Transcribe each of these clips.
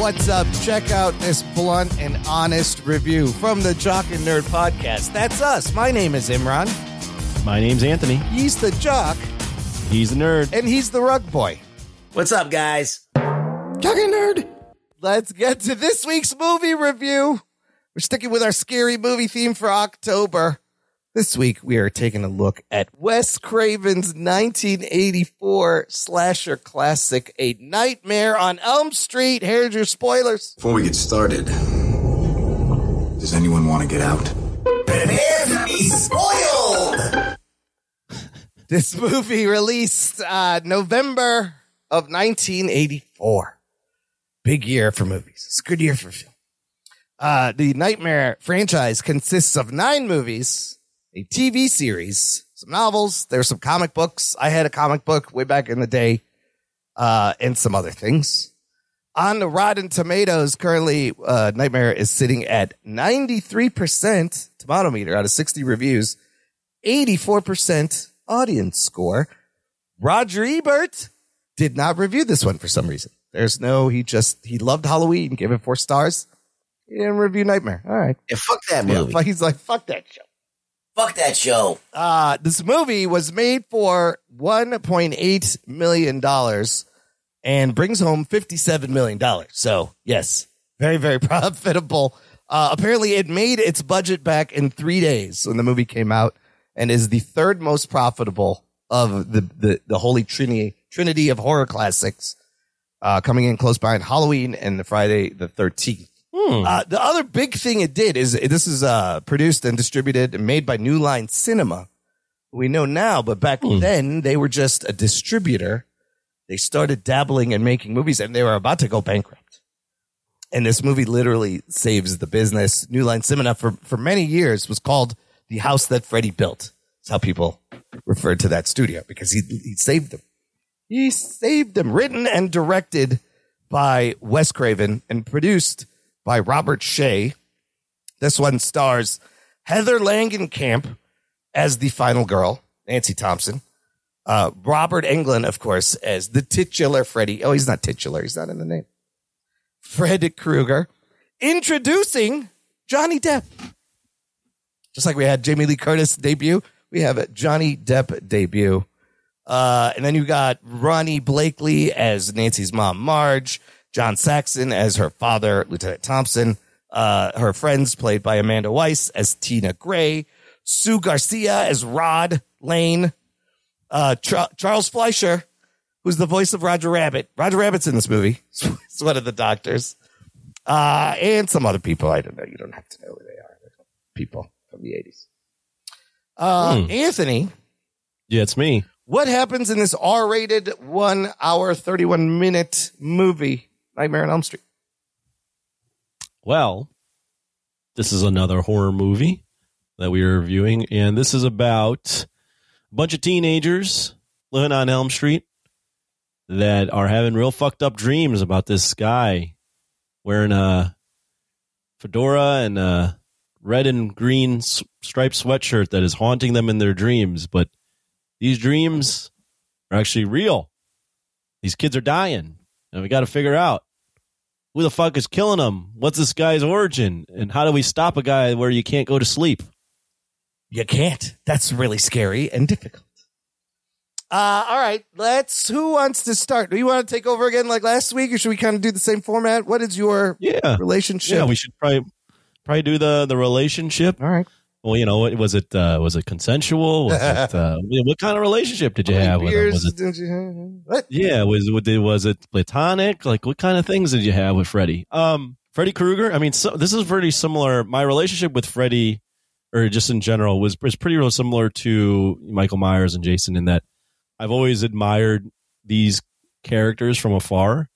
what's up? Check out this blunt and honest review from the Jock and Nerd Podcast. That's us. My name is Imran. My name's Anthony. He's the jock. He's the nerd. And he's the rug boy. What's up, guys? Jock and Nerd. Let's get to this week's movie review. We're sticking with our scary movie theme for October. This week, we are taking a look at Wes Craven's 1984 slasher classic, A Nightmare on Elm Street. Here's your spoilers. Before we get started, does anyone want to get out? Prepare to be spoiled! This movie released November of 1984. Big year for movies. It's a good year for film. The Nightmare franchise consists of 9 movies, a TV series, some novels, there's some comic books. I had a comic book way back in the day, and some other things. On the Rotten Tomatoes, currently, Nightmare is sitting at 93% tomato meter out of 60 reviews, 84% audience score. Roger Ebert did not review this one for some reason. He loved Halloween, gave it 4 stars. He didn't review Nightmare. All right. Yeah, fuck that movie. Yeah, he's like, fuck that show. Fuck that show. This movie was made for $1.8 million and brings home $57 million. So, yes, very, very profitable. Apparently, it made its budget back in 3 days when the movie came out and is the third most profitable of the Holy Trinity of horror classics, coming in close behind Halloween and the Friday the 13th. The other big thing it did is this is produced and distributed and made by New Line Cinema. We know now, but back then they were just a distributor. They started dabbling and making movies, and they were about to go bankrupt. And this movie literally saves the business. New Line Cinema for many years was called the house that Freddy built. That's how people referred to that studio, because he saved them. He saved them. Written and directed by Wes Craven and produced by Robert Shea. This one stars Heather Langenkamp as the final girl, Nancy Thompson. Robert Englund, of course, as the titular Freddy. Oh, he's not titular. He's not in the name. Fred Krueger. Introducing Johnny Depp. Just like we had Jamie Lee Curtis debut, we have a Johnny Depp debut. And then you got Ronnie Blakely as Nancy's mom, Marge. John Saxon as her father, Lieutenant Thompson. Her friends played by Amanda Weiss as Tina Gray. Sue Garcia as Rod Lane. Charles Fleischer, who's the voice of Roger Rabbit. Roger Rabbit's in this movie. He's one of the doctors. And some other people. I don't know. You don't have to know who they are. They're people from the 80s. Anthony. Yeah, it's me. What happens in this R-rated 1 hour, 31 minute movie, Nightmare on Elm Street? Well, this is another horror movie that we are reviewing, and this is about a bunch of teenagers living on Elm Street that are having real fucked up dreams about this guy wearing a fedora and a red and green striped sweatshirt that is haunting them in their dreams. But these dreams are actually real. These kids are dying, and we got to figure out who the fuck is killing them. What's this guy's origin, and how do we stop a guy where you can't go to sleep? You can't. That's really scary and difficult. All right, who wants to start? Do you want to take over again like last week, or should we kind of do the same format? What is your relationship? Yeah, we should probably do the relationship. All right. Well, you know, was it consensual? Was it, what kind of relationship did you have with him? What? Yeah, was it platonic? Like, what kind of things did you have with Freddy? Freddy Krueger. I mean, this is pretty similar. My relationship with Freddy, or just in general, was pretty real similar to Michael Myers and Jason, in that I've always admired these characters from afar,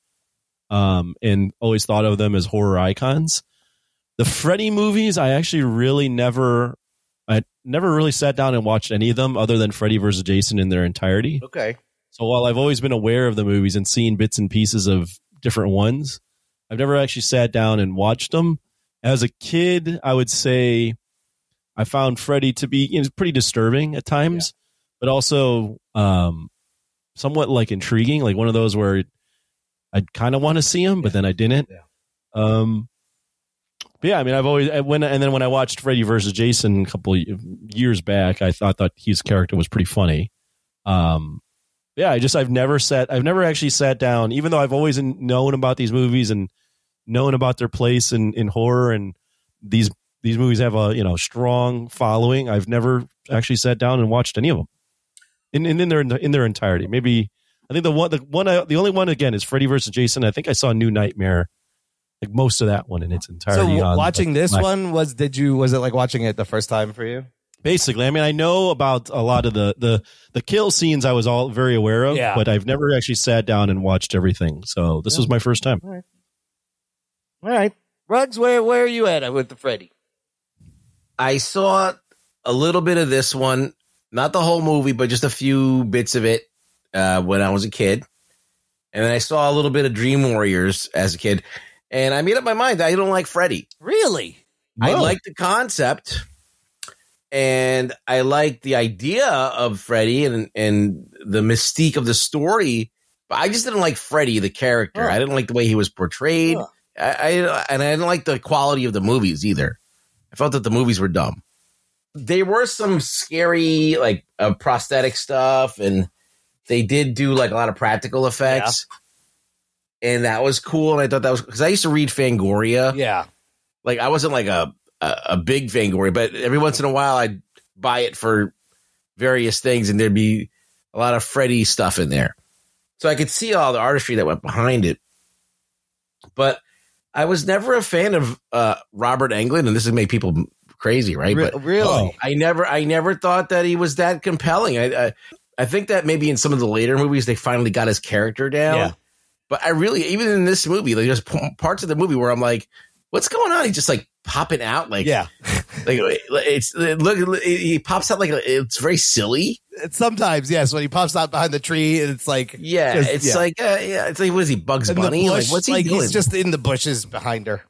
and always thought of them as horror icons. The Freddy movies, I actually I never really sat down and watched any of them other than Freddy vs. Jason in their entirety. Okay. So while I've always been aware of the movies and seen bits and pieces of different ones, I've never actually sat down and watched them. As a kid, I would say I found Freddy to be pretty disturbing at times, but also somewhat like intriguing, like one of those where I'd kind of want to see him, but then I didn't. Yeah. But yeah, I mean, when I watched Freddy versus Jason a couple years back, I thought his character was pretty funny. Yeah, I've never actually sat down, even though I've always known about these movies and known about their place in horror, and these movies have a strong following. I've never actually sat down and watched any of them in their entirety. Maybe I think the only one again is Freddy versus Jason. I think I saw New Nightmare, like most of that one in its entirety. So watching this one was it like watching it the first time for you? Basically, I mean, I know about a lot of the kill scenes. I was all very aware of, but I've never actually sat down and watched everything. So this was my first time. All right. Ruggs, where are you at with the Freddy? I saw a little bit of this one, not the whole movie, but just a few bits of it when I was a kid. And then I saw a little bit of Dream Warriors as a kid. And I made up my mind. I don't like Freddy. Really? I like the concept. And I like the idea of Freddy and the mystique of the story, but I just didn't like Freddy, the character. I didn't like the way he was portrayed. And I didn't like the quality of the movies either. I felt that the movies were dumb. There were some scary, like prosthetic stuff, and they did do like a lot of practical effects. Yeah. And that was cool. And I thought that was because I used to read Fangoria. Yeah. Like I wasn't like a big Fangoria, but every once in a while I'd buy it for various things, and there'd be a lot of Freddy stuff in there. So I could see all the artistry that went behind it. But I was never a fan of Robert Englund, and this would make people crazy, right? But really? I never thought that he was that compelling. I think that maybe in some of the later movies they finally got his character down. Yeah. But I really, even in this movie, like there's parts of the movie where I'm like, what's going on? He's just like popping out, like he pops out like it's very silly. Sometimes, yes, when he pops out behind the tree, it's like it's like what is he, Bugs Bunny? Bush, like what's he doing? He's just in the bushes behind her.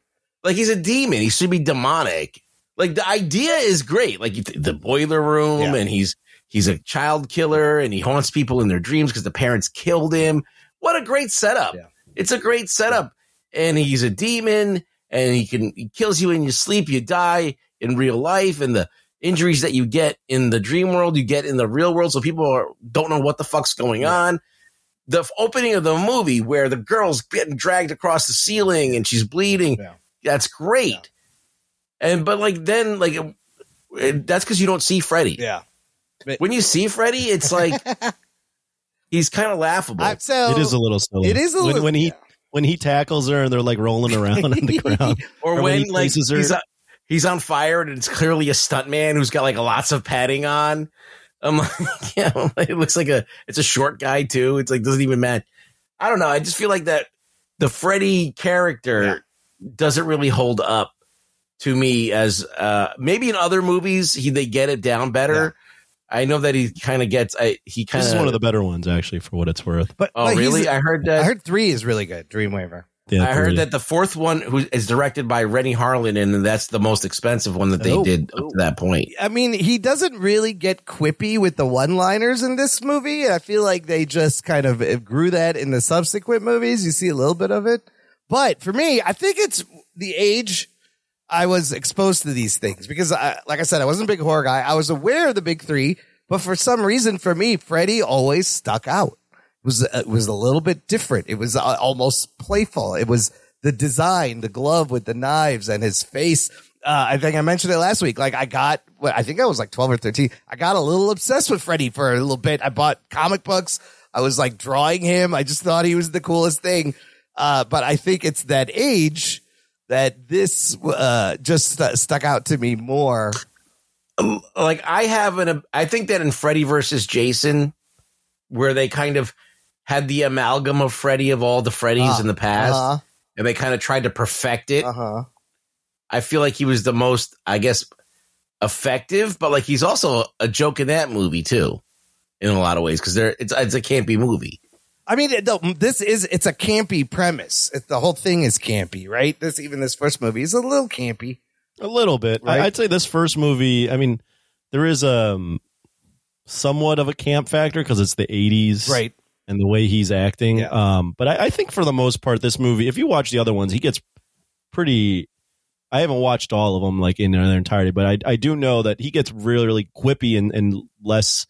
Like he's a demon. He should be demonic. Like the idea is great. Like the boiler room, and he's a child killer, and he haunts people in their dreams because the parents killed him. What a great setup! Yeah. It's a great setup, and he's a demon. And he kills you in your sleep. You die in real life, and the injuries that you get in the dream world, you get in the real world. So people don't know what the fuck's going on. The opening of the movie where the girl's getting dragged across the ceiling and she's bleeding. Yeah. That's great. Yeah. But that's because you don't see Freddy. Yeah. When you see Freddy, it's like he's kind of laughable. It is a little silly. It is a little when he tackles her and they're like rolling around on the ground. or when like he's on fire and it's clearly a stuntman who's got like lots of padding on. I'm like, it looks like it's a short guy too. It's like, doesn't even match. I don't know. I just feel like that the Freddy character doesn't really hold up to me as maybe in other movies they get it down better. Yeah. I know that he kind of gets. This is one of the better ones, actually, for what it's worth. But really? I heard 3 is really good. Dreamweaver. Yeah, I heard that the 4th one is directed by Rennie Harlan, and that's the most expensive one that they did up to that point. I mean, he doesn't really get quippy with the one-liners in this movie. I feel like they just kind of grew that in the subsequent movies. You see a little bit of it. But for me, I think it's the age I was exposed to these things because, like I said, I wasn't a big horror guy. I was aware of the big 3, but for some reason, for me, Freddy always stuck out. It was a little bit different. It was almost playful. It was the design, the glove with the knives and his face. I think I mentioned it last week. Like I think I was like 12 or 13. I got a little obsessed with Freddy for a little bit. I bought comic books. I was like drawing him. I just thought he was the coolest thing. But I think it's that age that this just stuck out to me more. Like I think that in Freddy versus Jason, where they kind of had the amalgam of Freddy of all the Freddys in the past, and they kind of tried to perfect it. I feel like he was the most, I guess, effective, but like he's also a joke in that movie too, in a lot of ways, because it's a campy movie. I mean, it's a campy premise. The whole thing is campy, right? This first movie is a little campy. A little bit. Right? I'd say this first movie, I mean, there is somewhat of a camp factor because it's the 80s. Right. And the way he's acting. Yeah. But I think for the most part, this movie, if you watch the other ones, he gets pretty. I haven't watched all of them like in their entirety, but I do know that he gets really, really quippy and less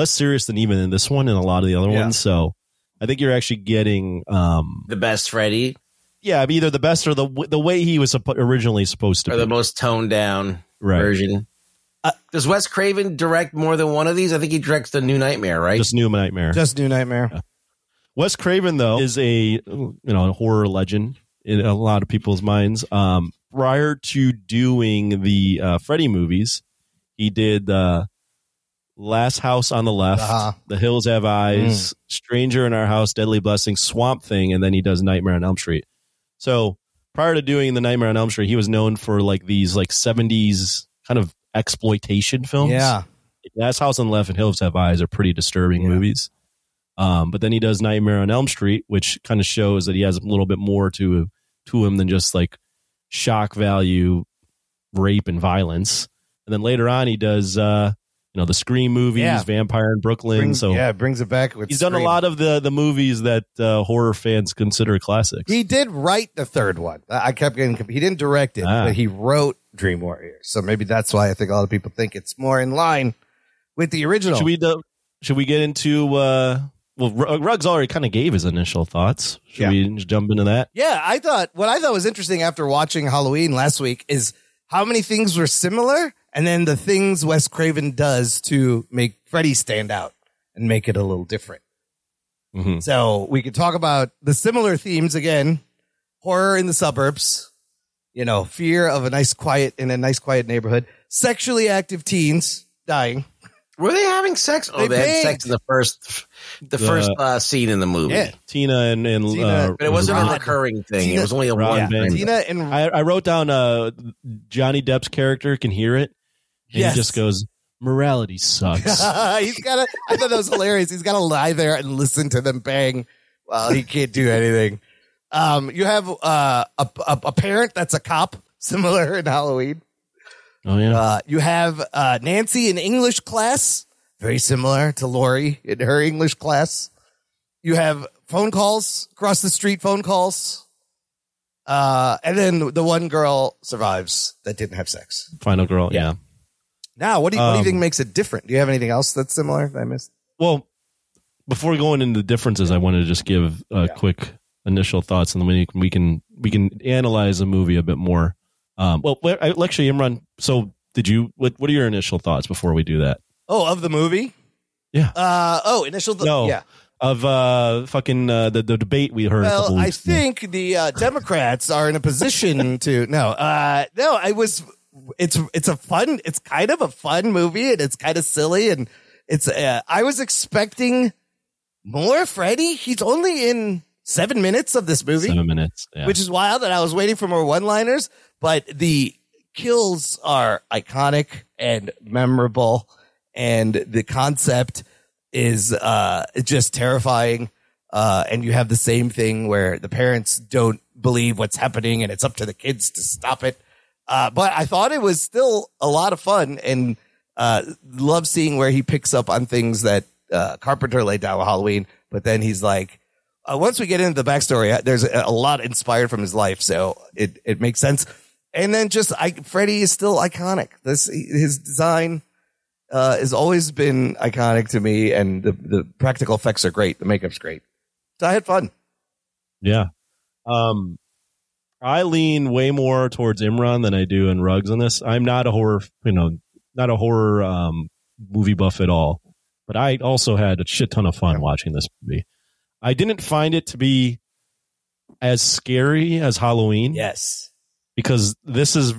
serious than even in this one and a lot of the other ones. So I think you're actually getting the best Freddy. Yeah, either the best or the way he was originally supposed to or be. the most toned down version. Does Wes Craven direct more than one of these? I think he directs the New Nightmare, right? Just New Nightmare. Yeah. Wes Craven, though, is a horror legend in a lot of people's minds. Prior to doing the Freddy movies, he did Last House on the Left, The Hills Have Eyes, Stranger in Our House, Deadly Blessing, Swamp Thing, and then he does Nightmare on Elm Street. So prior to doing the Nightmare on Elm Street, he was known for like these like 70s kind of exploitation films. Yeah. Last House on the Left and Hills Have Eyes are pretty disturbing movies. But then he does Nightmare on Elm Street, which kind of shows that he has a little bit more to him than just like shock value, rape, and violence. And then later on, he does the Scream movies, Vampire in Brooklyn. Brings it back. With he's Scream. done a lot of the movies that horror fans consider classics. He did write the third one. I kept getting. He didn't direct it, but he wrote Dream Warriors. So maybe that's why I think a lot of people think it's more in line with the original. Should we get into? Well, Ruggs already kind of gave his initial thoughts. Should we just jump into that? Yeah, what I thought was interesting after watching Halloween last week is how many things were similar, and then the things Wes Craven does to make Freddy stand out and make it a little different. Mm-hmm. So we could talk about the similar themes again: horror in the suburbs, fear of a nice quiet neighborhood, sexually active teens dying. Were they having sex? Oh, they had sex in the first scene in the movie. Yeah. Tina and but it wasn't a recurring thing. It was only a one thing. Tina and I wrote down Johnny Depp's character can hear it. And he just goes, morality sucks. I thought that was hilarious. He's got to lie there and listen to them bang while he can't do anything. You have a parent that's a cop, similar in Halloween. Oh, yeah. You have Nancy in English class, very similar to Lori in her English class. You have phone calls, across the street phone calls. And then the one girl survives that didn't have sex. Final girl, yeah. Now, what do you think makes it different? Do you have anything else that's similar that I missed? Well, before going into the differences, I wanted to just give quick initial thoughts, and then we can analyze the movie a bit more. Actually, Imran, so what are your initial thoughts before we do that? Oh, of the movie? Yeah. Yeah. Of the debate we heard. Well, I think the Democrats are in a position to it's kind of a fun movie, and it's kind of silly, and it's I was expecting more Freddy. He's only in 7 minutes of this movie. 7 minutes, yeah. Which is wild, that I was waiting for more one-liners, but the kills are iconic and memorable, and the concept is just terrifying. And you have the same thing where the parents don't believe what's happening, and it's up to the kids to stop it. But I thought it was still a lot of fun, and love seeing where he picks up on things that Carpenter laid down with Halloween. But then he's like, once we get into the backstory, there's a lot inspired from his life, so it makes sense. And then Freddy is still iconic. His design has always been iconic to me, and the practical effects are great. The makeup's great. So I had fun. Yeah. I lean way more towards Imran than I do in Ruggs on this. I'm not a horror, movie buff at all, but I also had a shit ton of fun watching this movie. I didn't find it to be as scary as Halloween. Yes. Because this is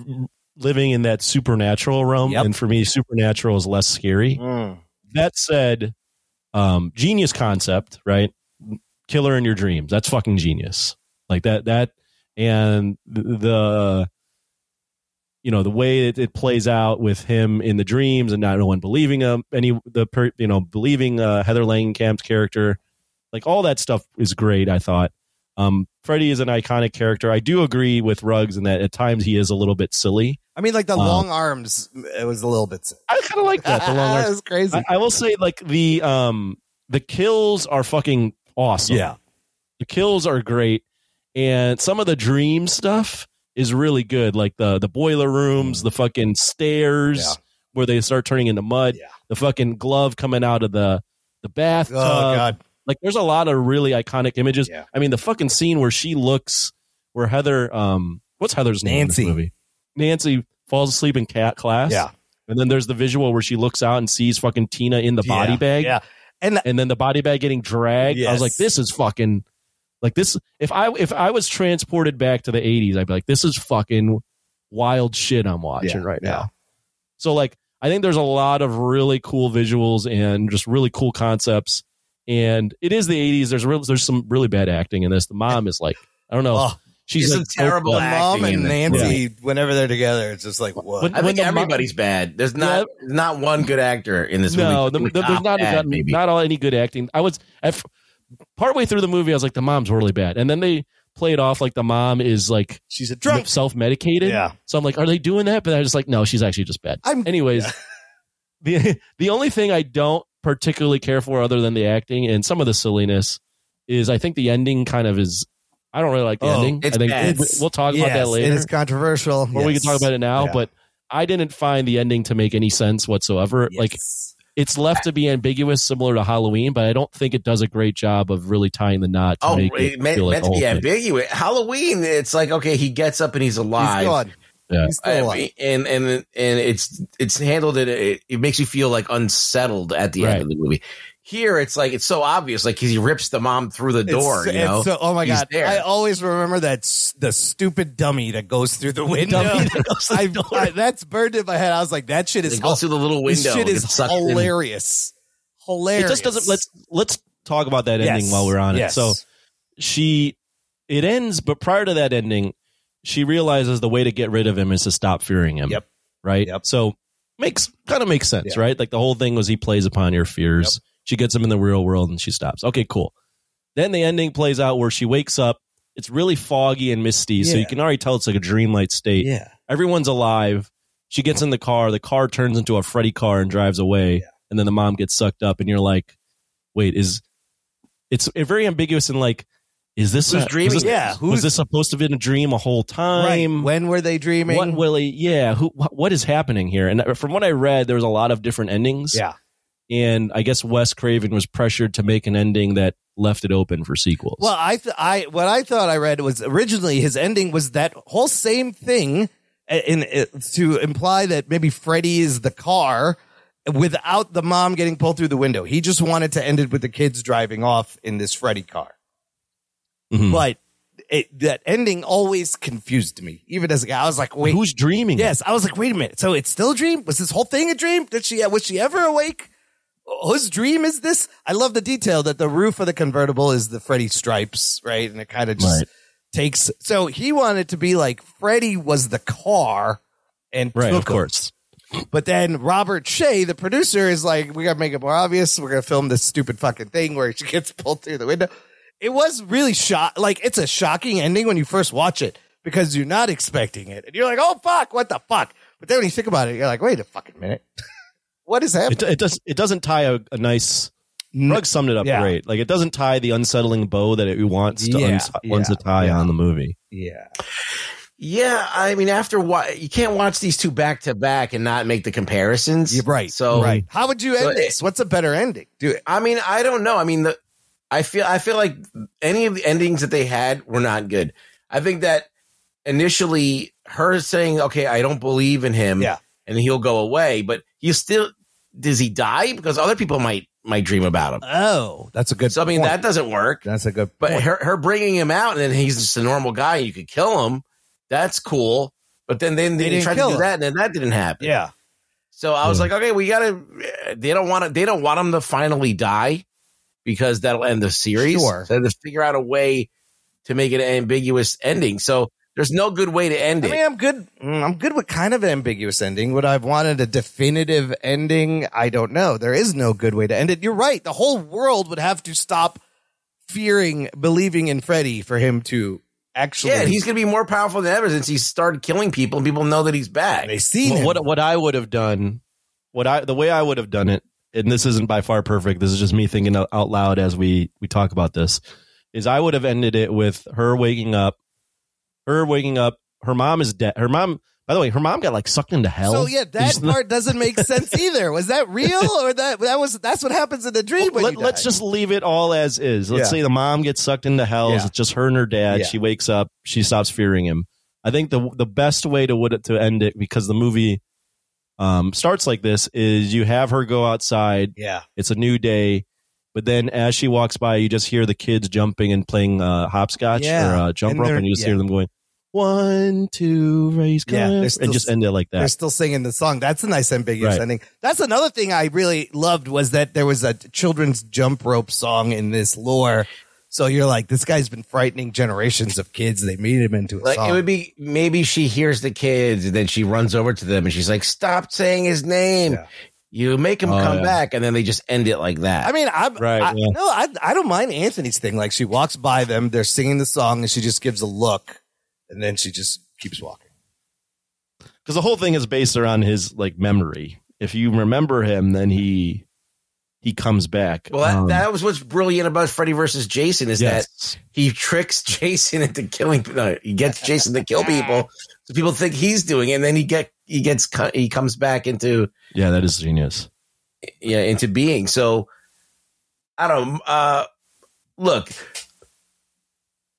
living in that supernatural realm. Yep. And for me, supernatural is less scary. That said, genius concept, right? Killer in your dreams. That's fucking genius. Like that, and the way it plays out with him in the dreams and not no one believing him, believing Heather Langenkamp's character, like all that stuff is great. I thought Freddy is an iconic character. I do agree with Ruggs in that at times he is a little bit silly. I mean, like the long arms, it was a little bit silly. I kind of like that. The long arms, it was crazy. I will say, like the kills are fucking awesome. Yeah, the kills are great. And some of the dream stuff is really good. Like the boiler rooms, the fucking stairs where they start turning into mud, the fucking glove coming out of the bathtub. Oh, God. Like, there's a lot of really iconic images. Yeah. I mean, the fucking scene where where Heather, what's Heather's name in this movie? Nancy falls asleep in class. Yeah. And then there's the visual where she looks out and sees fucking Tina in the body bag. Yeah. And then the body bag getting dragged. Yes. I was like, this is fucking, like, this. If I was transported back to the 80s, I'd be like, this is fucking wild shit I'm watching right now. So, like, I think there's a lot of really cool visuals and just really cool concepts. And it is the 80s. There's some really bad acting in this. The mom is like, I don't know. Oh, she's like, some terrible the mom acting and in this. Nancy, whenever they're together, it's just like, what? I think everybody's bad. There's not one good actor in this movie. No, there's not all any good acting. I was partway through the movie, I was like, the mom's really bad. And then they played off like the mom is like, she's a drunk, self-medicated. Yeah. So I'm like, are they doing that? But I was just like, no, she's actually just bad. Anyways, the only thing I don't particularly care for other than the acting and some of the silliness is I think the ending kind of is, I don't really like the ending. I think we'll talk about that later. It is controversial. Or we can talk about it now, but I didn't find the ending to make any sense whatsoever. Like, it's left to be ambiguous, similar to Halloween, but I don't think it does a great job of really tying the knot to make it feel like meant to be ambiguous. Halloween, it's like, okay, he gets up and he's alive. He's gone. Yeah. He's still alive. And it's handled it makes you feel like unsettled at the end of the movie. Here, it's like, it's so obvious, like he rips the mom through the door. So, oh my God. There. I always remember the stupid dummy that goes through the window. That's burned in my head. I was like, that shit is it goes through the little window. This shit is hilarious. Hilarious. It just doesn't. Let's talk about that ending while we're on it. So it ends, but prior to that ending, she realizes the way to get rid of him is to stop fearing him. Yep. Right. Yep. So kind of makes sense, right? Like the whole thing was he plays upon your fears. Yep. She gets him in the real world and she stops. Okay, cool. Then the ending plays out where she wakes up. It's really foggy and misty, so you can already tell it's like a dreamlike state. Yeah. Everyone's alive. She gets in the car. The car turns into a Freddy car and drives away. Yeah. And then the mom gets sucked up, and you're like, wait, it's very ambiguous and like, is this who's dreaming? Was this supposed to be a dream a whole time? Right. When were they dreaming? What is happening here? And from what I read, there was a lot of different endings. Yeah. And I guess Wes Craven was pressured to make an ending that left it open for sequels. Well, what I thought I read was originally his ending was that whole same thing to imply that maybe Freddy is the car without the mom getting pulled through the window. He just wanted to end it with the kids driving off in this Freddy car. Mm-hmm. But that ending always confused me. Even as a guy, I was like, wait. Who's dreaming? Yes. I was like, wait a minute. So it's still a dream? Was this whole thing a dream? Was she ever awake? Whose dream is this? I love the detail that the roof of the convertible is the Freddy stripes, right? And it kind of just takes. So he wanted to be like Freddy was the car and right, took of course. But then Robert Shea, the producer, is like, we got to make it more obvious. We're going to film this stupid fucking thing where she gets pulled through the window. It was really it's a shocking ending when you first watch it because you're not expecting it. And you're like, oh, fuck, what the fuck? But then when you think about it, you're like, wait a fucking minute. What is happening? It doesn't tie a nice. Rugg summed it up great. Like it doesn't tie the unsettling bow that it wants to tie on the movie. Yeah. Yeah, I mean, you can't watch these two back to back and not make the comparisons. You're right. So, how would you end this? What's a better ending? I mean, I don't know. I mean, I feel like any of the endings that they had were not good. I think that initially her saying, "Okay, I don't believe in him," and he'll go away, but does he die? Because other people might dream about him. Oh, that's a good. So I mean, that doesn't work. That's a good. But her bringing him out and then he's just a normal guy and you could kill him. That's cool. But then they tried to do that and then that didn't happen. Yeah. So I was like, okay, we gotta. They don't want him to finally die because that'll end the series. Sure. So they have to figure out a way to make it an ambiguous ending. So there's no good way to end it. I mean, I'm good with kind of an ambiguous ending. Would I have wanted a definitive ending? I don't know. There is no good way to end it. You're right. The whole world would have to stop believing in Freddy for him to actually. Yeah, he's going to be more powerful than ever since he started killing people and people know that he's bad. They see him. What I would have done, the way I would have done it, and this isn't by far perfect. This is just me thinking out loud as we talk about this. Is I would have ended it with her waking up her mom is dead. Her mom, by the way, her mom got like sucked into hell. So yeah, that part doesn't make sense either. Was that real, or that's what happens in the dream? Let's just leave it all as is. Let's say the mom gets sucked into hell. It's just her and her dad. She wakes up. She stops fearing him. I think the best way to end it, because the movie starts like this, is you have her go outside. Yeah, it's a new day. But then as she walks by, you just hear the kids jumping and playing hopscotch or jump rope, and you just hear them going, 1, 2, raise and just end it like that. They're still singing the song. That's a nice ambiguous ending. That's another thing I really loved, was that there was a children's jump rope song in this lore. So you're like, this guy's been frightening generations of kids. They made him into a song. It would be, maybe she hears the kids and then she runs over to them and she's like, stop saying his name. Yeah. You make him come back, and then they just end it like that. I mean, I don't mind Anthony's thing. Like, she walks by them, they're singing the song, and she just gives a look, and then she just keeps walking. Because the whole thing is based around his like memory. If you remember him, then he comes back. Well, that was what's brilliant about Freddy versus Jason, is that he tricks Jason into killing. He gets Jason to kill people, so people think he's doing it, and then he comes back into. Yeah, that is genius. Yeah, into being. So I don't look.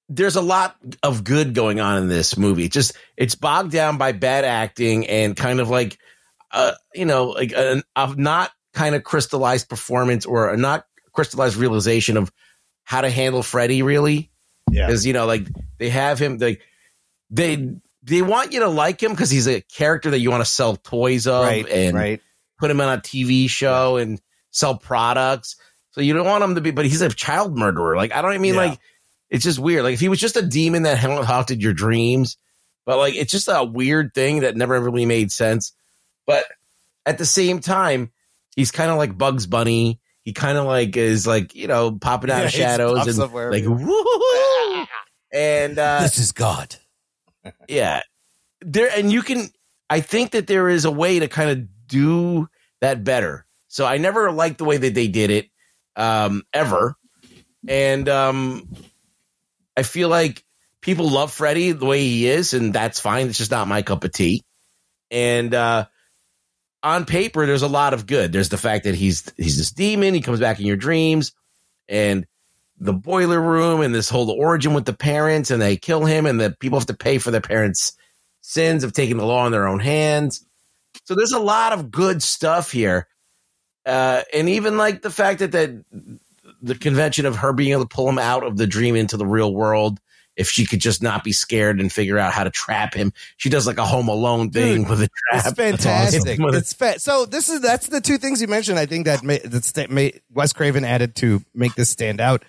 There's a lot of good going on in this movie. It's bogged down by bad acting and kind of like a not kind of crystallized performance, or a not crystallized realization of how to handle Freddy, really. Yeah. Because, like, they have him, they want you to like him because he's a character that you want to sell toys of and put him on a TV show and sell products. So you don't want him to be, but he's a child murderer. Like, I don't mean like, it's just weird. Like, if he was just a demon that haunted your dreams, but like, it's just a weird thing that never really made sense. But at the same time, he's kind of like Bugs Bunny. He kind of like is like, popping out of shadows and like, woo-hoo-hoo! And this is God. Yeah. I think that there is a way to kind of do that better. So I never liked the way that they did it, ever. And I feel like people love Freddy the way he is, and that's fine. It's just not my cup of tea. And on paper, there's a lot of good. There's the fact that he's this demon. He comes back in your dreams, and the boiler room, and this whole origin with the parents, and they kill him, and the people have to pay for their parents' sins of taking the law in their own hands. So there's a lot of good stuff here. And even like the fact that the convention of her being able to pull him out of the dream into the real world, if she could just not be scared and figure out how to trap him. She does like a Home Alone thing with a trap. It's fantastic. So that's the two things you mentioned. I think that Wes Craven added to make this stand out.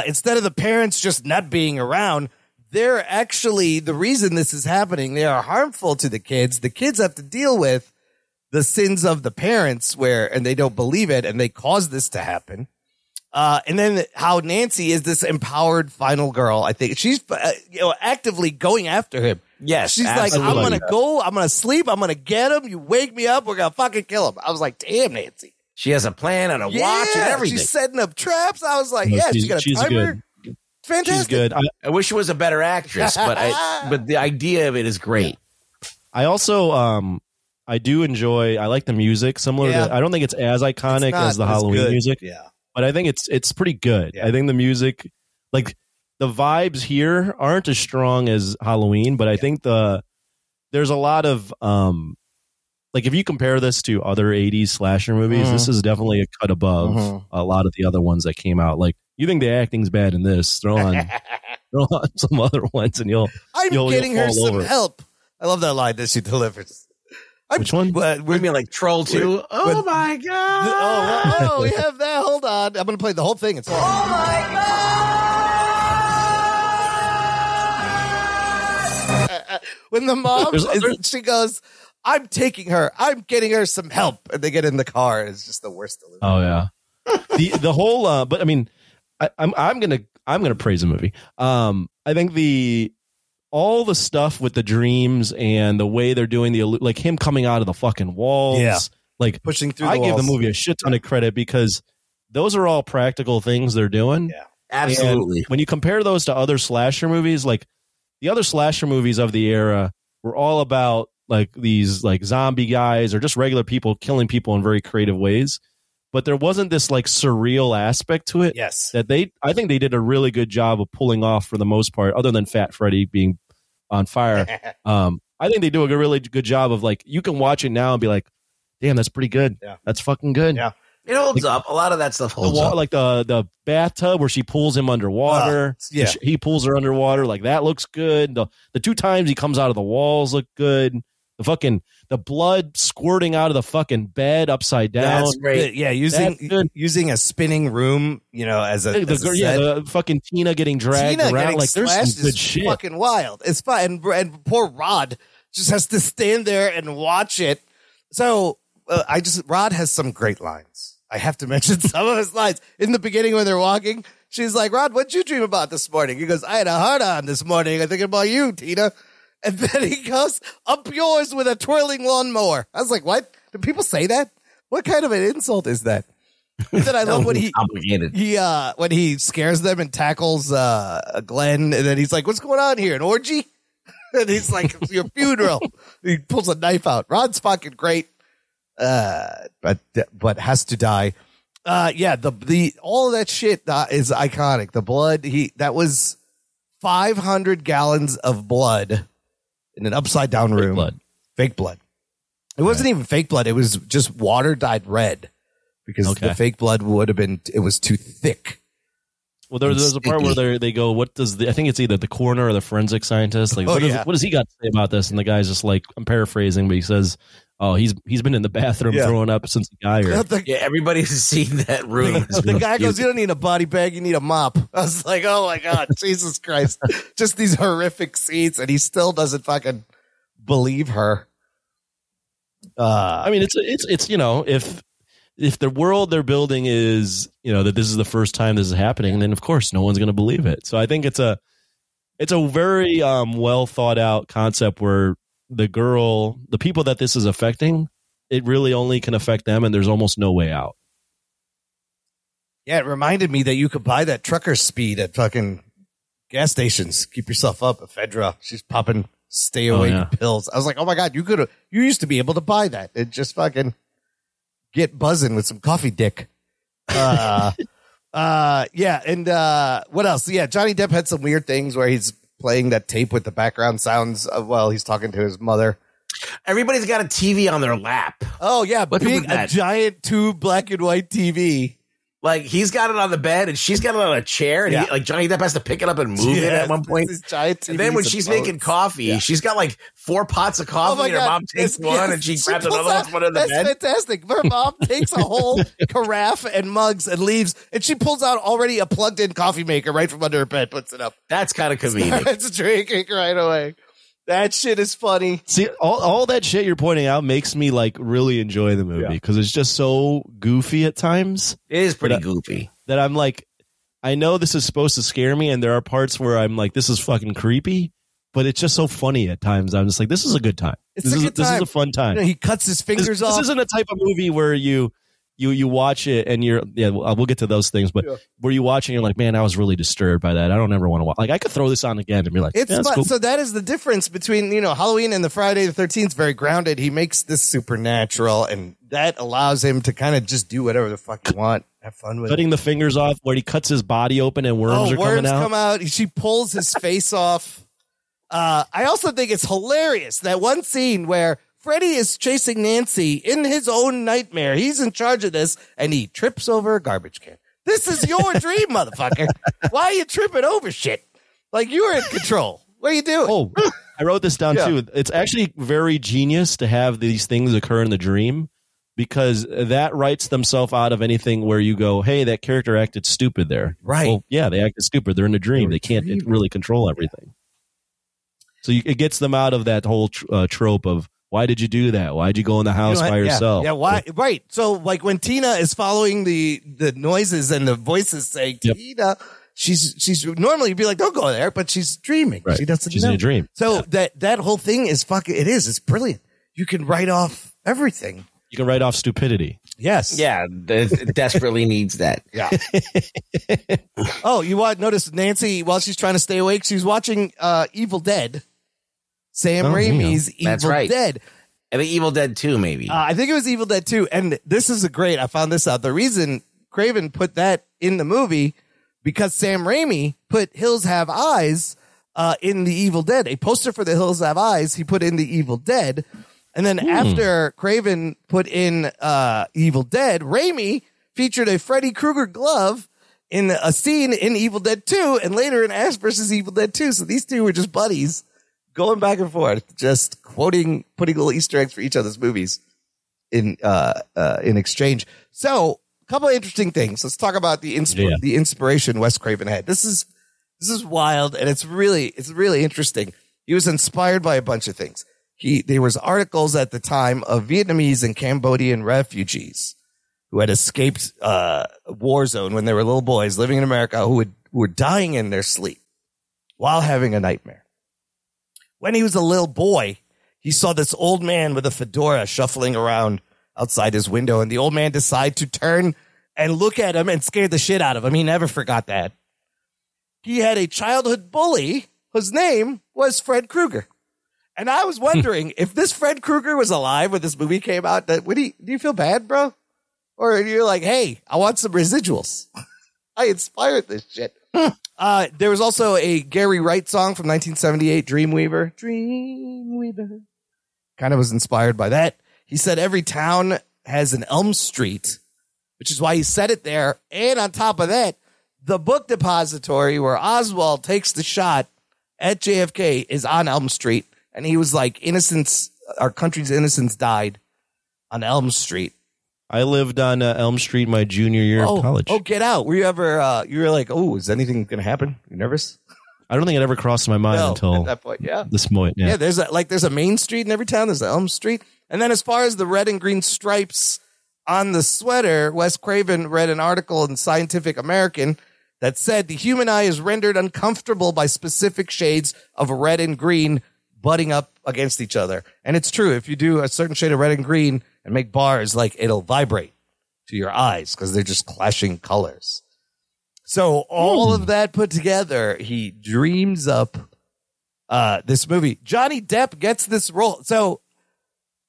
Instead of the parents just not being around, they're actually the reason this is happening. They are harmful to the kids. The kids have to deal with the sins of the parents and they don't believe it, and they cause this to happen. And then how Nancy is this empowered final girl. I think she's actively going after him. Yes, she's absolutely. like, I'm going to go. I'm going to sleep. I'm going to get him. You wake me up. We're going to fucking kill him. I was like, damn, Nancy. She has a plan and a watch and everything. She's setting up traps. I was like, she got a timer. Good. Fantastic. She's good. I wish she was a better actress, but the idea of it is great. I also I do enjoy. I like the music. Similar to, I don't think it's as iconic as the Halloween music. Yeah. But I think it's pretty good. Yeah. I think the music, like the vibes here aren't as strong as Halloween, but I think there's a lot of like if you compare this to other 80s slasher movies, this is definitely a cut above a lot of the other ones that came out. Like, you think the acting's bad in this, throw on some other ones and you'll getting her some over. help. I love that line that she delivers. Which one? We mean like Troll 2? Oh my God. Oh, we have that. Hold on. I'm going to play the whole thing. It's all. Oh my God. When the mom, she goes, I'm taking her. I'm getting her some help. And they get in the car. It's just the worst delivery. Oh yeah. the whole, but I mean, I'm gonna praise the movie. I think all the stuff with the dreams and the way they're doing like him coming out of the fucking walls, like pushing through. I give the movie a shit ton of credit because those are all practical things they're doing. Yeah, absolutely. And when you compare those to other slasher movies, like the other slasher movies of the era were all about like these like zombie guys or just regular people killing people in very creative ways. But there wasn't this like surreal aspect to it. Yes. That I think they did a really good job of pulling off for the most part, other than Fat Freddy being on fire. I think they do a really good job of like, you can watch it now and be like, damn, that's pretty good. Yeah. That's fucking good. Yeah. It holds up. A lot of that stuff holds up. Like the bathtub where she pulls him underwater. Yeah. He pulls her underwater. Like that looks good. The 2 times he comes out of the walls look good. The blood squirting out of the fucking bed upside down. That's great. Yeah, using a spinning room, as a the fucking Tina getting dragged around. Like there's some good shit. Fucking wild. It's fun, and poor Rod just has to stand there and watch it. So Rod has some great lines. I have to mention some of his lines in the beginning when they're walking. She's like, "Rod, what'd you dream about this morning?" He goes, "I had a hard on this morning. I'm thinking about you, Tina." And then he goes, "Up yours with a twirling lawnmower." I was like, what? Do people say that? What kind of an insult is that? And then I love when when he scares them and tackles Glenn, and then he's like, "What's going on here? An orgy?" And he's like, "It's your funeral." He pulls a knife out. Rod's fucking great, but has to die. The all of that shit is iconic. The blood, that was 500 gallons of blood. In an upside down room. Fake blood. It wasn't even fake blood. It was just water dyed red because the fake blood it was too thick. Well, there's a part where they go, I think it's either the coroner or the forensic scientist. Like, what does he got to say about this? And the guy's just like, I'm paraphrasing, but he says, "Oh, he's been in the bathroom throwing up since he got here." Yeah, everybody's seen that room. The guy goes, "You don't need a body bag, you need a mop." I was like, oh my God, Jesus Christ. Just these horrific scenes, and he still doesn't fucking believe her. I mean, it's if the world they're building is, that this is the first time this is happening, then of course no one's going to believe it. So I think it's a very well thought out concept where the people that this is affecting, it really only can affect them, and there's almost no way out. Yeah, it reminded me that you could buy that trucker speed at fucking gas stations. Keep yourself up. Ephedra. She's popping stay awake pills. I was like, oh my God, you used to be able to buy that. It just fucking get buzzing with some coffee dick. And what else? Yeah, Johnny Depp had some weird things where he's playing that tape with the background sounds while he's talking to his mother. Everybody's got a TV on their lap. Oh yeah, a giant tube black and white TV. Like he's got it on the bed and she's got it on a chair, and Johnny Depp has to pick it up and move it at one point. And then when she's making coffee, she's got like 4 pots of coffee, and her mom takes one and she grabs another one, put it in the bed. That's fantastic. Her mom takes a whole carafe and mugs and leaves, and she pulls out already a plugged-in coffee maker right from under her bed, puts it up. That's kind of convenient. It's drinking right away. That shit is funny. See, all that shit you're pointing out makes me like really enjoy the movie because it's just so goofy at times. It is pretty goofy. That I'm like, I know this is supposed to scare me, and there are parts where I'm like, this is fucking creepy, but it's just so funny at times. I'm just like, this is a good time. This is a fun time. He cuts his fingers off. This isn't a type of movie where you watch it and we'll get to those things, but where you watch it and you're like, man, I was really disturbed by that. I don't ever want to watch. Like, I could throw this on again and be like, it's fun. Cool. So that is the difference between, Halloween and the Friday the 13th, very grounded. He makes this supernatural, and that allows him to kind of just do whatever the fuck you want. Have fun with cutting the fingers off where he cuts his body open and worms are coming out. Come out. She pulls his face off. I also think it's hilarious that one scene where Freddy is chasing Nancy in his own nightmare. He's in charge of this, and he trips over a garbage can. This is your dream, motherfucker. Why are you tripping over shit? Like, you're in control. What are you doing? Oh, I wrote this down, too. It's actually very genius to have these things occur in the dream, because that writes themselves out of anything where you go, hey, that character acted stupid there. Right. Well, yeah, they acted stupid. They're in a dream. They can't really control everything. So it gets them out of that whole trope of, why did you do that? Why'd you go in the house by yourself? Yeah, why? Right. So, like, when Tina is following the noises and the voices saying, Tina, she's normally you'd be like, don't go there, but she's dreaming. Right. She doesn't She's know. in a dream. So that whole thing is it's brilliant. You can write off everything. You can write off stupidity. Yes. Yeah, it desperately needs that. Yeah. Oh, notice Nancy, while she's trying to stay awake, she's watching Evil Dead. Sam Raimi's That's Evil right. Dead. I think Evil Dead 2, maybe. I think it was Evil Dead 2. And this is I found this out. The reason Craven put that in the movie, because Sam Raimi put Hills Have Eyes in the Evil Dead. A poster for the Hills Have Eyes he put in the Evil Dead. And then after Craven put in Evil Dead, Raimi featured a Freddy Krueger glove in a scene in Evil Dead 2 and later in Ash vs. Evil Dead 2. So these two were just buddies going back and forth, just putting little Easter eggs for each other's movies in exchange. So a couple of interesting things. Let's talk about the inspiration Wes Craven had. This is wild, and it's really interesting. He was inspired by a bunch of things. There was articles at the time of Vietnamese and Cambodian refugees who had escaped a war zone when they were little boys living in America who were dying in their sleep while having a nightmare. When he was a little boy, he saw this old man with a fedora shuffling around outside his window, and the old man decided to turn and look at him and scare the shit out of him. He never forgot that. He had a childhood bully whose name was Fred Krueger. And I was wondering if this Fred Krueger was alive when this movie came out, do you feel bad, bro? Or you're like, hey, I want some residuals. I inspired this shit. There was also a Gary Wright song from 1978, Dreamweaver. Dreamweaver. Kind of was inspired by that. He said every town has an Elm Street, which is why he said it there. And on top of that, the book depository where Oswald takes the shot at JFK is on Elm Street. And he was like, our country's innocence died on Elm Street. I lived on Elm Street my junior year of college. Oh, get out. Were you ever, you were like, oh, is anything going to happen? You nervous? I don't think it ever crossed my mind until at that point. Yeah. This point. Yeah. Yeah. There's a Main Street in every town. There's an Elm Street. And then as far as the red and green stripes on the sweater, Wes Craven read an article in Scientific American that said the human eye is rendered uncomfortable by specific shades of red and green butting up against each other. And it's true. If you do a certain shade of red and green and make bars, like it'll vibrate to your eyes because they're just clashing colors. So all of that put together, he dreams up this movie. Johnny Depp gets this role. So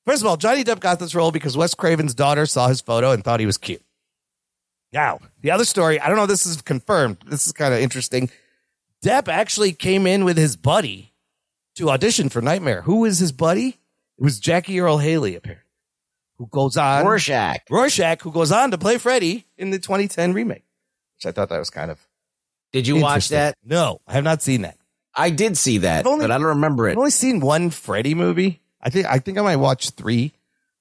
first of all, Johnny Depp got this role because Wes Craven's daughter saw his photo and thought he was cute. Now, the other story, I don't know if this is confirmed. This is kind of interesting. Depp actually came in with his buddy to audition for Nightmare. Who was his buddy? It was Jackie Earle Haley, apparently, who goes on Rorschach, who goes on to play Freddy in the 2010 remake, which I thought that was kind of. Did you watch that? No, I have not seen that. I did see that, but I don't remember it. I've only seen one Freddy movie. I think I might watch 3. We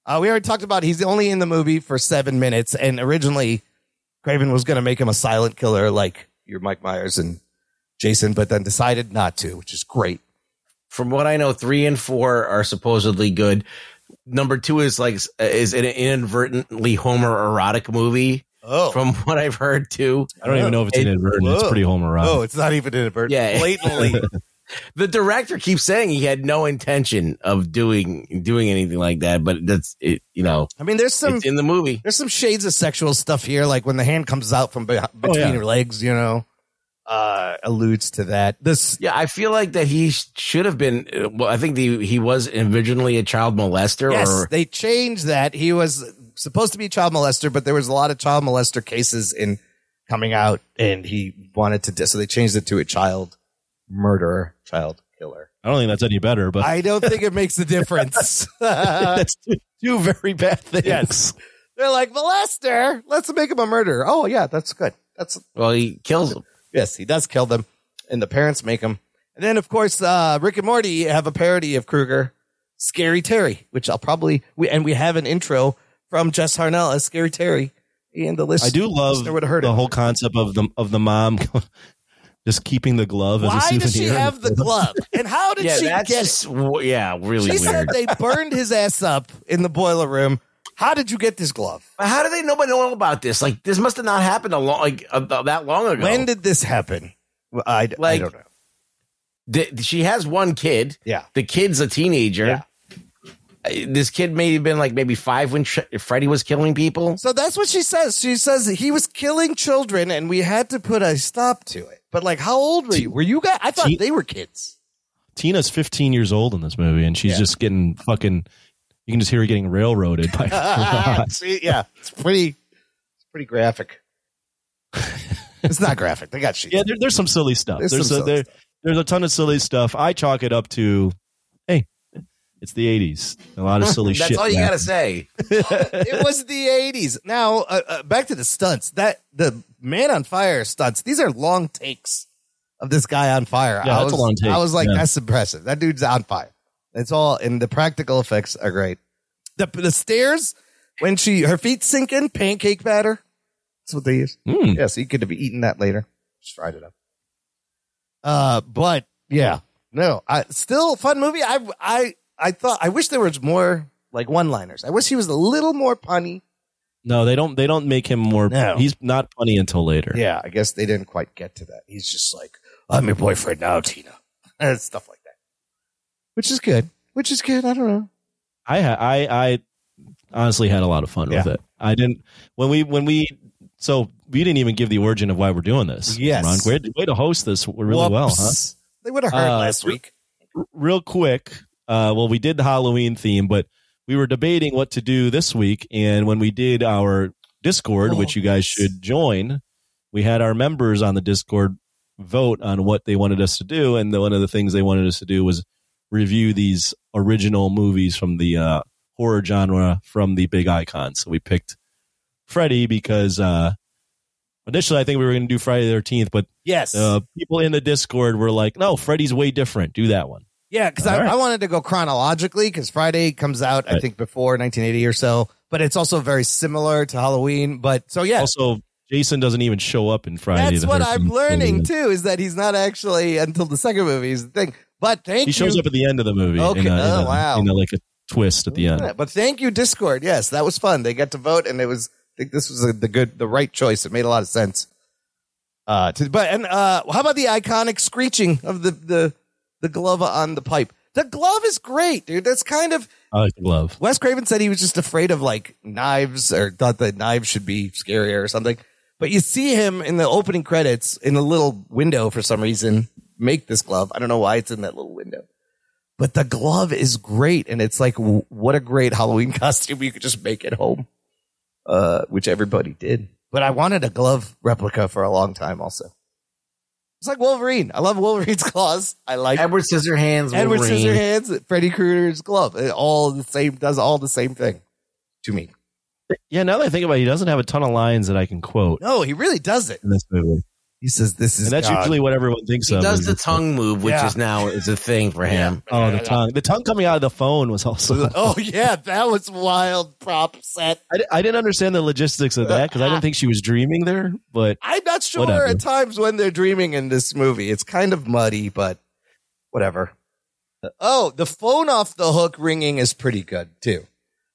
already talked about he's only in the movie for 7 minutes, and originally Craven was going to make him a silent killer like your Mike Myers and Jason, but then decided not to, which is great. From what I know, 3 and 4 are supposedly good. Number 2 is an inadvertently homoerotic movie. Oh, from what I've heard too. I don't even know if it's inadvertent. It's pretty homoerotic. Oh, it's not even inadvertent. Yeah, blatantly. The director keeps saying he had no intention of doing anything like that, but that's it. You know, I mean, it's in the movie. There's some shades of sexual stuff here, like when the hand comes out from between her legs. You know. Alludes to that. I feel like that he should have been. Well, I think he was originally a child molester. Yes, they changed that. He was supposed to be a child molester, but there was a lot of child molester cases coming out, and he wanted to. So they changed it to a child murderer, child killer. I don't think that's any better, but I don't think it makes a difference. That's two very bad things. Yes. They're like molester. Let's make him a murderer. Oh yeah, that's good. He kills them. Yes, he does kill them, and the parents make him. And then, of course, Rick and Morty have a parody of Krueger, Scary Terry, which we have an intro from Jess Harnell as Scary Terry. And the list. I do love the whole concept of the mom just keeping the glove as a souvenir. Why does she have the glove? And how did she get it? Really she weird. Said they burned his ass up in the boiler room. How did you get this glove? How did nobody know about this? Like, this must have not happened that long ago. When did this happen? I don't know. She has one kid. Yeah. The kid's a teenager. Yeah. this kid may have been like maybe 5 when Freddy was killing people. So that's what she says. She says he was killing children and we had to put a stop to it. But like, how old were you? Were you guys? I thought they were kids. Tina's 15 years old in this movie, and she's just getting fucking. You can just hear her getting railroaded by. See, yeah, it's pretty graphic. It's not graphic. They got sheets. Yeah, there's some silly stuff. There's a ton of silly stuff. I chalk it up to, hey, it's the 80s. A lot of silly shit. That's all you got to say. It was the 80s. Now, back to the stunts. The Man on Fire stunts, these are long takes of this guy on fire. Yeah, that's a long take. I was like, that's impressive. That dude's on fire. It's all, and the practical effects are great. The stairs, when her feet sink in, pancake batter. That's what they use. Yeah, so you could be eating that later. Just fried it up. But yeah, no, still a fun movie. I wish there was more like one-liners. I wish he was a little more punny. No, they don't make him more. No. He's not funny until later. Yeah, I guess they didn't quite get to that. He's just like, I'm your boyfriend now, Tina. And stuff like that. Which is good. I don't know. I honestly had a lot of fun with it. I didn't so we didn't even give the origin of why we're doing this. Yes. Ron, way to host this really well, huh? They would have heard last week. Real quick. We did the Halloween theme, but we were debating what to do this week. And when we did our Discord, which you guys should join, we had our members on the Discord vote on what they wanted us to do. And one of the things they wanted us to do was review these original movies from the horror genre from the big icons. So we picked Freddy because initially I think we were going to do Friday the 13th, but yes, people in the Discord were like, no, Freddy's way different. Do that one. Yeah, because I wanted to go chronologically because Friday comes out, I think, before 1980 or so, but it's also very similar to Halloween. But so, yeah. Also, Jason doesn't even show up in Friday. That's what I'm learning, too, is that he's not actually until the second movie is the thing. But he shows up at the end of the movie. Okay. Wow. Like a twist at the end. Yeah, but thank you, Discord. Yes, that was fun. They got to vote, and I think this was the right choice. It made a lot of sense. How about the iconic screeching of the glove on the pipe? The glove is great, dude. That's kind of. I like the glove. Wes Craven said he was just afraid of like knives or thought that knives should be scarier or something. But you see him in the opening credits in a little window for some reason make this glove. I don't know why it's in that little window. But the glove is great. And it's like, what a great Halloween costume you could just make at home, which everybody did. But I wanted a glove replica for a long time also. It's like Wolverine. I love Wolverine's claws. I like Edward Scissorhands. Edward Scissorhands, Freddy Krueger's glove. It does all the same thing to me. Yeah, now that I think about it, he doesn't have a ton of lines that I can quote. No, he really doesn't. In this movie. He says this is and that's God. Usually what everyone thinks he of. He does the tongue move, which is a thing for him. Oh, the tongue. The tongue coming out of the phone was also. Oh, yeah, that was wild prop set. I didn't understand the logistics of that because I didn't think she was dreaming there, but I'm not sure whatever. At times when they're dreaming in this movie. It's kind of muddy, but whatever. Oh, the phone off the hook ringing is pretty good, too.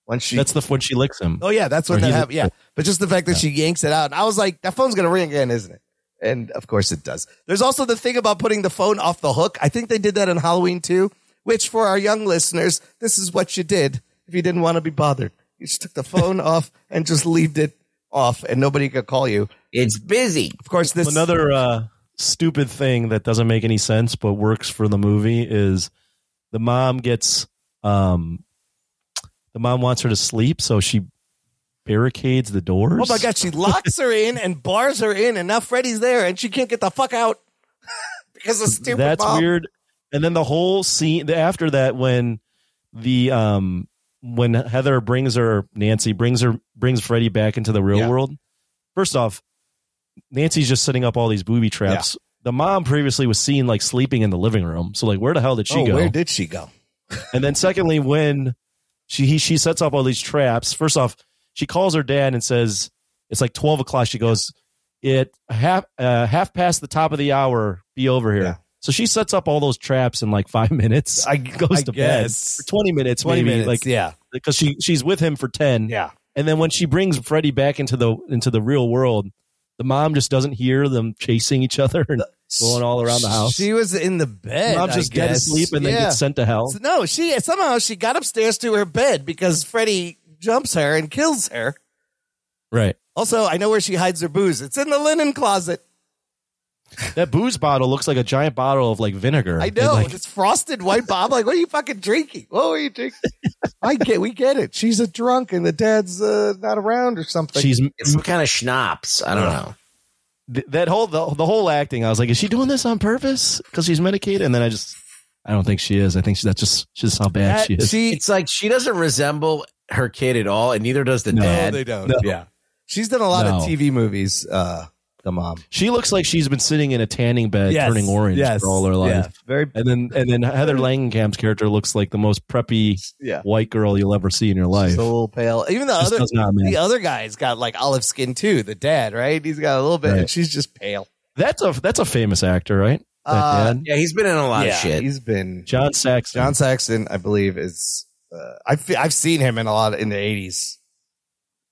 When she licks him. Oh, yeah, that's what that happened. Yeah, but just the fact that she yanks it out. And I was like, that phone's going to ring again, isn't it? And of course it does. There's also the thing about putting the phone off the hook. I think they did that in Halloween too, which for our young listeners, this is what you did if you didn't want to be bothered. You just took the phone off and just left it off and nobody could call you. It's busy. Of course, this another stupid thing that doesn't make any sense but works for the movie is the mom gets the mom wants her to sleep, so she barricades the doors. Oh my God, she locks her in and bars her in, and now Freddy's there and she can't get the fuck out because of stupid That's mom. Weird. And then the whole scene after that, when when Heather Nancy brings Freddy back into the real world. First off, Nancy's just setting up all these booby traps. Yeah. The mom previously was seen like sleeping in the living room. So like, where the hell did she go? Where did she go? And then secondly, when she sets up all these traps, first off, she calls her dad and says, it's like 12 o'clock. She goes, half past the top of the hour, be over here. Yeah. So she sets up all those traps in like 5 minutes. Goes to bed for 20 minutes, maybe. Like, yeah. Because she's with him for 10. Yeah. And then when she brings Freddy back into the real world, the mom just doesn't hear them chasing each other. And going all around the house. She was in the bed. Mom's just dead asleep and then gets sent to hell. So, no, somehow she got upstairs to her bed because Freddy jumps her and kills her. Right. Also, I know where she hides her booze. It's in the linen closet. That booze bottle looks like a giant bottle of like vinegar. I know. Like, it's frosted white bottle. Like, what are you fucking drinking? What are you drinking? We get it. She's a drunk and the dad's not around or something. It's some kind of schnapps. I don't know. That whole the whole acting, I was like, is she doing this on purpose because she's medicated? And then I don't think she is. I think that's just how bad she is. It's like she doesn't resemble her kid at all, and neither does the dad. They don't. No. Yeah, she's done a lot of TV movies. The mom. She looks like she's been sitting in a tanning bed turning orange for all her life. Yeah, and then Heather Langenkamp's character looks like the most preppy white girl you'll ever see in your life. She's a little pale. Even the other guy's got like olive skin too. The dad, right? He's got a little bit, and she's just pale. That's a famous actor, right? Yeah, he's been in a lot of shit. He's been John Saxon. John Saxon, I believe, is. I've seen him in the 80s.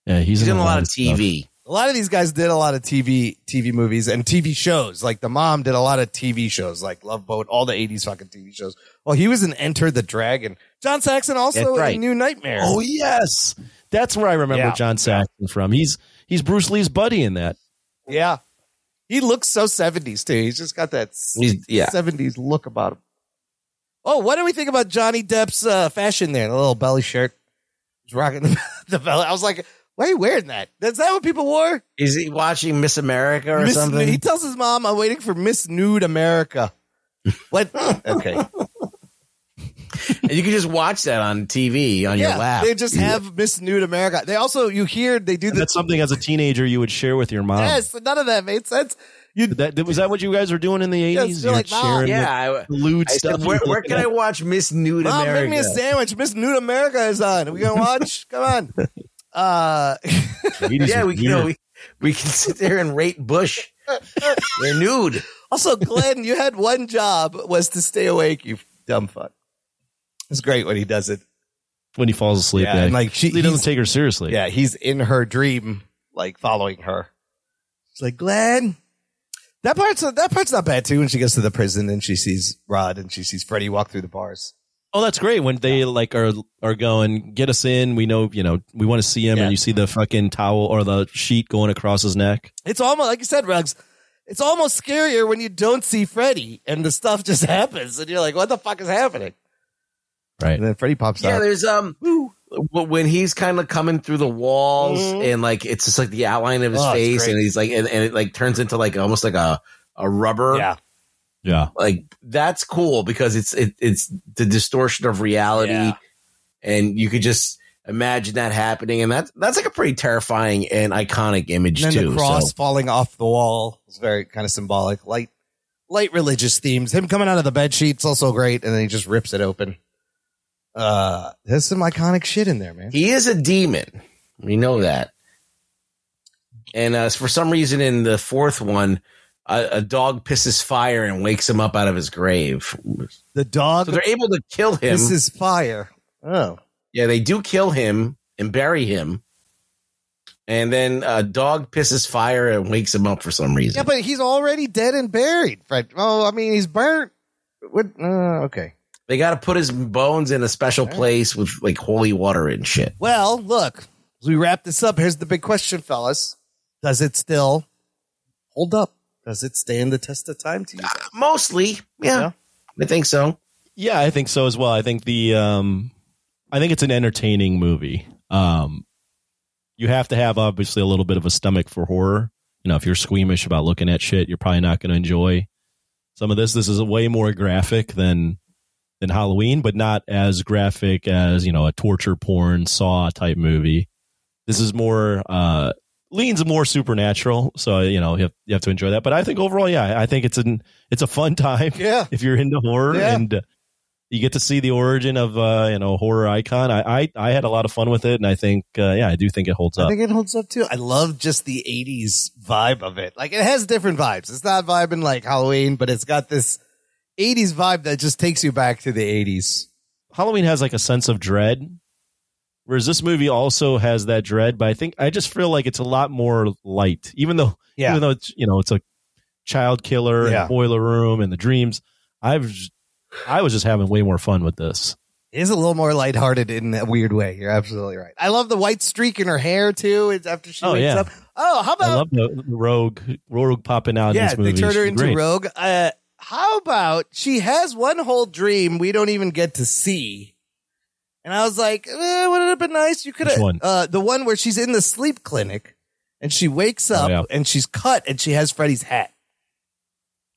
Yeah, he's in a lot of TV. Stuff. A lot of these guys did a lot of TV movies and TV shows. Like the mom did a lot of TV shows, like Love Boat, all the 80s fucking TV shows. Well, he was in Enter the Dragon. John Saxon also in New Nightmare. Oh yes, that's where I remember John Saxon from. He's Bruce Lee's buddy in that. Yeah, he looks so 70s too. He's just got that 70s look about him. Oh, what do we think about Johnny Depp's fashion there? The little belly shirt. He's rocking the belly. I was like, why are you wearing that? Is that what people wore? Is he watching Miss America or something? He tells his mom, I'm waiting for Miss Nude America. What? Okay. And you can just watch that on TV on your lap. They just have Miss Nude America. They also, they do that's something as a teenager you would share with your mom. Yes, none of that made sense. Was that what you guys were doing in the 80s? You're like, sharing lewd stuff. Said, where can I watch Miss Nude America? Mom, make me a sandwich. Miss Nude America is on. Are we going to watch? Come on. We can sit there and rate Bush. They're nude. Also, Glenn, you had one job was to stay awake, you dumb fuck. It's great when he does it. When he falls asleep. Yeah, and like he doesn't take her seriously. Yeah, he's in her dream, like following her. It's like, Glenn. That part's not bad too. When she gets to the prison and she sees Rod and she sees Freddy walk through the bars. Oh, that's great. When they like are going, get us in. We know, we want to see him, and you see the fucking towel or the sheet going across his neck. It's almost like you said, Ruggs. It's almost scarier when you don't see Freddy and the stuff just happens, and you're like, "What the fuck is happening?" Right. And then Freddy pops out. Yeah, there's when he's kind of coming through the walls and like it's just like the outline of his face, and he's like, and it like turns into like almost like a rubber. Yeah. Yeah. Like that's cool because it's the distortion of reality, and you could just imagine that happening, and that's like a pretty terrifying and iconic image and then too. The cross falling off the wall is very kind of symbolic. Light religious themes. Him coming out of the bed sheet's also great, and then he just rips it open. There's some iconic shit in there, man. He is a demon. We know that. And for some reason in the fourth one, a dog pisses fire and wakes him up out of his grave. The dog? So they're able to kill him. Pisses fire. Oh. Yeah, they do kill him and bury him. And then a dog pisses fire and wakes him up for some reason. Yeah, but he's already dead and buried, Fred. Oh, I mean, he's burnt. What? Okay. They got to put his bones in a special place with like holy water and shit. Well, look, as we wrap this up, here's the big question, fellas. Does it still hold up? Does it stand the test of time to you? Mostly. Yeah. I think so. Yeah, I think so as well. I think I think it's an entertaining movie. You have to have obviously a little bit of a stomach for horror. If you're squeamish about looking at shit, you're probably not going to enjoy some of this. This is way more graphic than Halloween, but not as graphic as, a torture porn Saw type movie. This is more leans more supernatural, so you have to enjoy that. But I think overall, I think it's a fun time. Yeah, if you're into horror and you get to see the origin of a horror icon. I had a lot of fun with it, and I think I do think it holds up. I think it holds up too. I love just the 80s vibe of it. Like it has different vibes. It's not vibing like Halloween, but it's got this 80s vibe that just takes you back to the 80s. Halloween has like a sense of dread, whereas this movie also has that dread, but I just feel like it's a lot more light, even though it's it's a child killer and boiler room and the dreams. I was just having way more fun with this. It is a little more lighthearted in a weird way. You're absolutely right. I love the white streak in her hair too. It's after she wakes up. Oh, how about I love the rogue popping out in this movie. They turned her She's into great. Rogue. How about she has one whole dream we don't even get to see? And I was like, wouldn't it have been nice? You could have the one where she's in the sleep clinic and she wakes up and she's cut and she has Freddy's hat.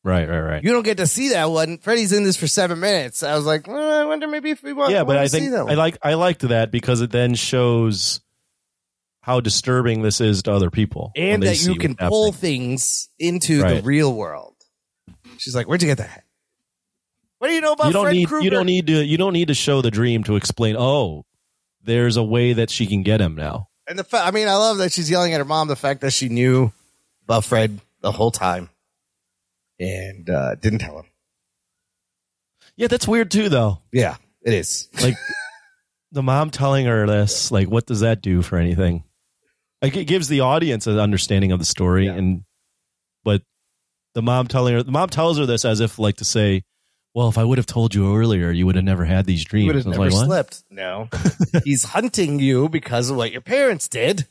Right. You don't get to see that one. Freddy's in this for 7 minutes. I was like, I wonder maybe if we want. Yeah, but I see think that one. I liked that because it then shows how disturbing this is to other people, and that you can pull things into the real world. She's like, "Where'd you get that hat? What do you know about Fred Krueger?" You don't need to show the dream to explain. Oh, there's a way that she can get him now. And I love that she's yelling at her mom. The fact that she knew about Fred the whole time. And didn't tell him. Yeah, that's weird too, though. Yeah, it is. Like the mom telling her this, like, what does that do for anything? Like it gives the audience an understanding of the story, but the mom tells her this as if like to say, "Well, if I would have told you earlier, you would have never had these dreams." You would have never slept. No, he's hunting you because of what your parents did.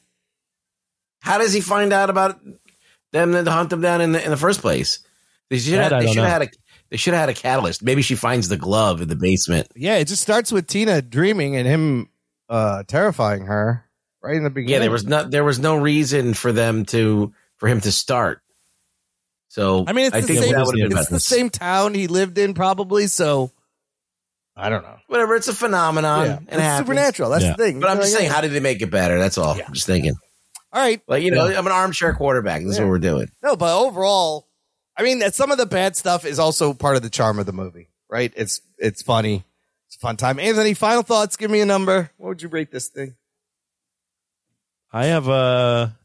How does he find out about them to hunt them down in the first place? They should have had a catalyst. Maybe she finds the glove in the basement. Yeah, it just starts with Tina dreaming and him terrifying her right in the beginning. Yeah, there was no reason for him to start. So I mean, I think that would have been the same town he lived in, probably. So I don't know. Whatever, it's a phenomenon. Yeah, it's supernatural. That's the thing. But I'm just saying, how did they make it better? That's all. I'm just thinking. All right, like I'm an armchair quarterback. That's what we're doing. No, but overall. I mean, that some of the bad stuff is also part of the charm of the movie, right? It's funny. It's a fun time. Anthony, final thoughts. Give me a number. What would you rate this thing? I have a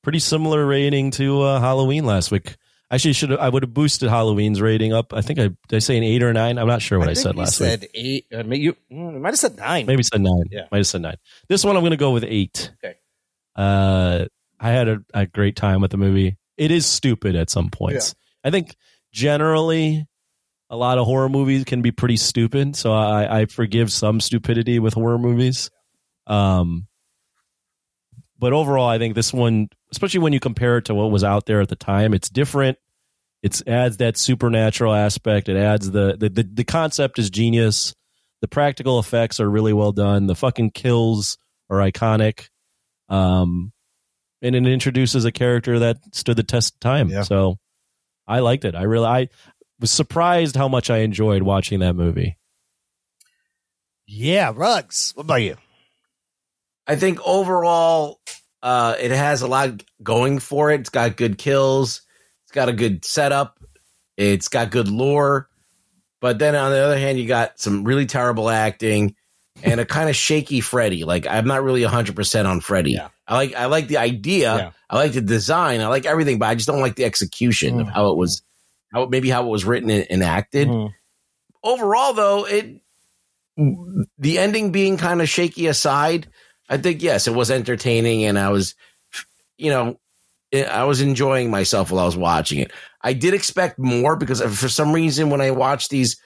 pretty similar rating to Halloween last week. Actually, I would have boosted Halloween's rating up. I think did I say an 8 or a 9? I'm not sure what I said last week. Said 8. You might have said 9. Maybe said 9. Yeah, might have said 9. This one I'm going to go with 8. Okay. I had a great time with the movie. It is stupid at some points. Yeah. I think generally a lot of horror movies can be pretty stupid. So I forgive some stupidity with horror movies. But overall, I think this one, especially when you compare it to what was out there at the time, it's different. It adds that supernatural aspect. It adds the concept is genius. The practical effects are really well done. The fucking kills are iconic. And it introduces a character that stood the test of time. Yeah. So I liked it. I was surprised how much I enjoyed watching that movie. Yeah, Ruggs. What about you? I think overall, it has a lot going for it. It's got good kills. It's got a good setup. It's got good lore. But then on the other hand, you got some really terrible acting and a kind of shaky Freddy. Like, I'm not really 100% on Freddy. Yeah. I like the idea. Yeah. I like the design. I like everything, but I just don't like the execution of how it was written and acted. Overall, though, the ending being kind of shaky aside, I think, yes, it was entertaining, and I was enjoying myself while I was watching it. I did expect more because for some reason when I watch these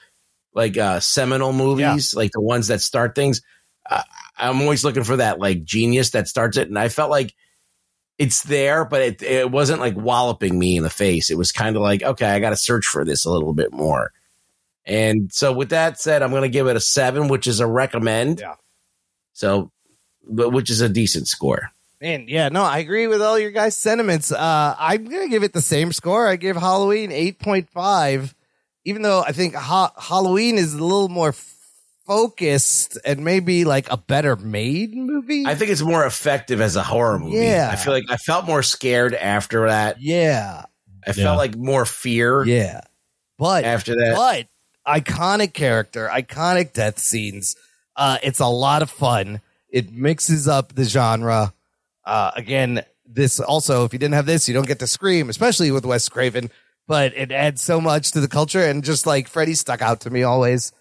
like seminal movies, like the ones that start things, I'm always looking for that like genius that starts it. And I felt like it's there, but it wasn't like walloping me in the face. It was kind of like, okay, I got to search for this a little bit more. And so with that said, I'm going to give it a 7, which is a recommend. Yeah. So, which is a decent score. Man, yeah, no, I agree with all your guys' sentiments. I'm going to give it the same score. I give Halloween 8.5, even though I think Halloween is a little more focused and maybe like a better made movie. I think it's more effective as a horror movie. Yeah. I feel like I felt more scared after that. Yeah. I felt like more fear. Yeah. But after that. But iconic character, iconic death scenes. It's a lot of fun. It mixes up the genre. Again, this also, if you didn't have this, you don't get to Scream, especially with Wes Craven, but it adds so much to the culture, and just like Freddy stuck out to me always.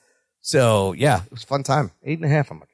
So yeah, it was a fun time. 8.5. I'm okay.